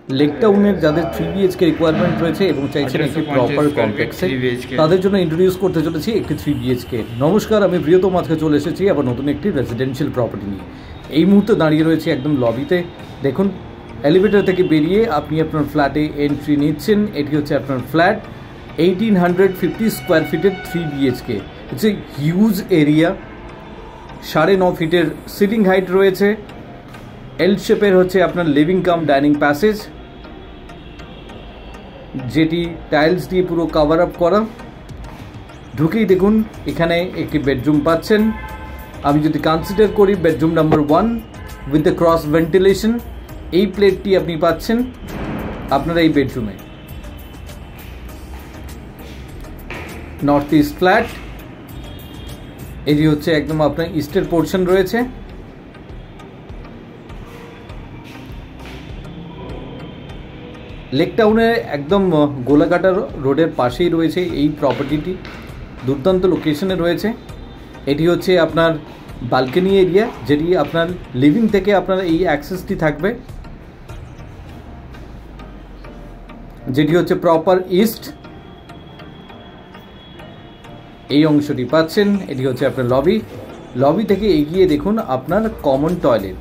Lake টাউনের যাদের 3 BHK requirement রয়েছে এবং চাইছেন একটি প্রপার কমপ্লেক্সে, তাদের জন্য ইন্ট্রোডিউস করতে চলেছি একটি 3 BHK। নমস্কার, আমি প্রিয়তম আজকে চলে এসেছি আবার নতুন একটি রেসিডেন্সিয়াল প্রপার্টি নিয়ে। এই মুহূর্তে দাঁড়িয়ে রয়েছে একদম লবিতে। দেখুন, এলিভেটর থেকে বেরিয়ে আপনি আপনার ফ্ল্যাটে এন্ট্রি নিচ্ছেন। এটি হচ্ছে আপনার ফ্ল্যাট, 1850 স্কোয়ার ফিটের 3 BHK। It's a huge area. 9.5 ফিটের সিলিং হাইট রয়েছে। এল শেপের হচ্ছে আপনার লিভিং কাম ডাইনিং প্যাসেজ, যেটি টাইলস দিয়ে পুরো কভার আপ করা। ঢুকেই দেখুন এখানে একটি বেডরুম পাচ্ছেন। আমি যদি কনসিডার করি bedroom number 1 with the cross ventilation, এই প্লেটটি আপনি পাচ্ছেন আপনার এই বেডরুমে। নর্থ ইস্ট ফ্ল্যাট, এটি হচ্ছে একদম আপনার ইস্টের পোর্শন রয়েছে। লেক টাউনে একদম গোলাঘাটা রোডের পাশেই রয়েছে এই প্রপার্টিটি। দুর্দান্ত লোকেশনে রয়েছে। এটি হচ্ছে আপনার বালকনি এরিয়া, যেটি আপনার লিভিং থেকে আপনার এই অ্যাক্সেসটি থাকবে, যেটি হচ্ছে প্রপার ইস্ট। এই অংশটি পাচ্ছেন। এটি হচ্ছে আপনার লবি। লবি থেকে এগিয়ে দেখুন আপনার কমন টয়লেট।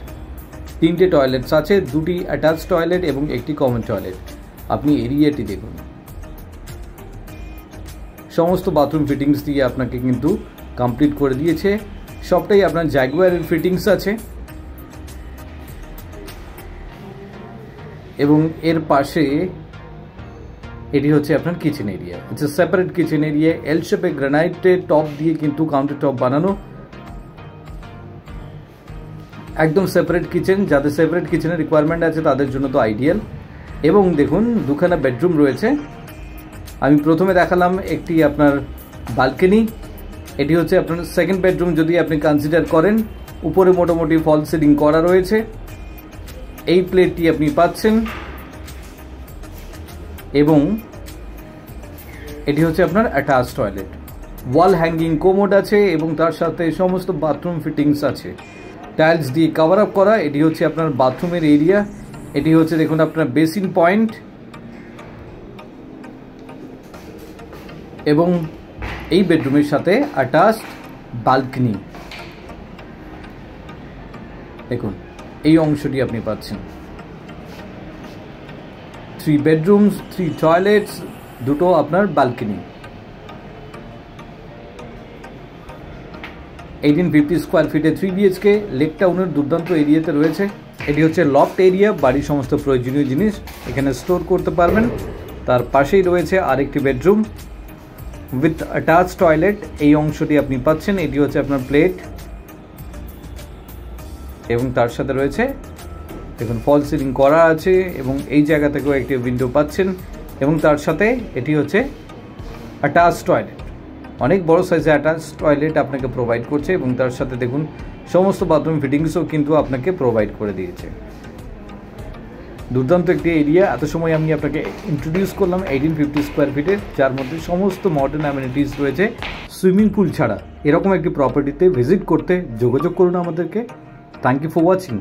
3টে টয়লেটস আছে, 2টি অ্যাটাচ টয়লেট এবং একটি কমন টয়লেট। আপনি এরিয়াটি দেখুন, সমস্ত বাথরুম ফিটিংস দিয়ে আপনাকে কিন্তু কমপ্লিট করে দিয়েছে। সবটাই আপনার জাগুয়ারের ফিটিংস আছে। এবং এর পাশে এটি হচ্ছে আপনার kitchen area. It's a separate kitchen area. L শেপে গ্রানাইটের টপ দিয়ে কিন্তু কাউন্টার টপ বানানো, একদম সেপারেট কিচেন। যাদের সেপারেট কিচেনের রিকোয়ারমেন্ট আছে তাদের জন্য তো আইডিয়াল। এবং দেখুন দুখানা বেডরুম রয়েছে। আমি প্রথমে দেখালাম একটি আপনার বালকনি, এটি হচ্ছে আপনার সেকেন্ড বেডরুম যদি আপনি কনসিডার করেন। উপরে মোটামুটি ফল সিলিং করা রয়েছে। এই প্লেটটি আপনি পাচ্ছেন। এবং এটি হচ্ছে আপনার attach toilet. Wall hanging commode আছে এবং তার সাথে সমস্ত বাথরুম ফিটিংস আছে, টাইলস দিয়ে কভার আপ করা। এটি হচ্ছে আপনার বাথরুমের এরিয়া। এটি হচ্ছে দেখুন আপনার বেসিন পয়েন্ট। এবং এই বেডরুমের সাথে অ্যাটাচ বালকনি। দেখুন এই অংশটি আপনি পাচ্ছেন। 3 বেডরুমস, 3 টয়লেটস, 2টো আপনার বালকনি। 1850 স্কোয়ার ফিটে 3 BHK লেক টাউনের দুর্দান্ত এরিয়াতে রয়েছে। এটি হচ্ছে লফট এরিয়া, বাড়ির সমস্ত প্রয়োজনীয় জিনিস এখানে স্টোর করতে পারবেন। তার পাশেই রয়েছে আরেকটি বেডরুম উইথ অ্যাটাচ টয়লেট। এই অংশটি আপনি পাচ্ছেন। এটি হচ্ছে আপনার প্লেট এবং তার সাথে রয়েছে দেখুন ফল সিলিং করা আছে এবং এই জায়গা থেকেও একটি উইন্ডো পাচ্ছেন। এবং তার সাথে এটি হচ্ছে অ্যাটাচ টয়লেট, অনেক বড় সাইজে অ্যাটাচ টয়লেট আপনাকে প্রোভাইড করছে। এবং তার সাথে দেখুন সমস্ত বাথরুম ফিটিংসও কিন্তু আপনাকে প্রোভাইড করে দিয়েছে। দুর্দান্ত একটি এরিয়া। এত সময় আমি আপনাকে ইন্ট্রোডিউস করলাম 1850 স্কোয়ার ফিটের, যার মধ্যে সমস্ত মডার্ন অ্যামিনিটিস রয়েছে সুইমিং পুল ছাড়া। এরকম একটি প্রপার্টিতে ভিজিট করতে যোগাযোগ করুন আমাদেরকে। Thank you for watching.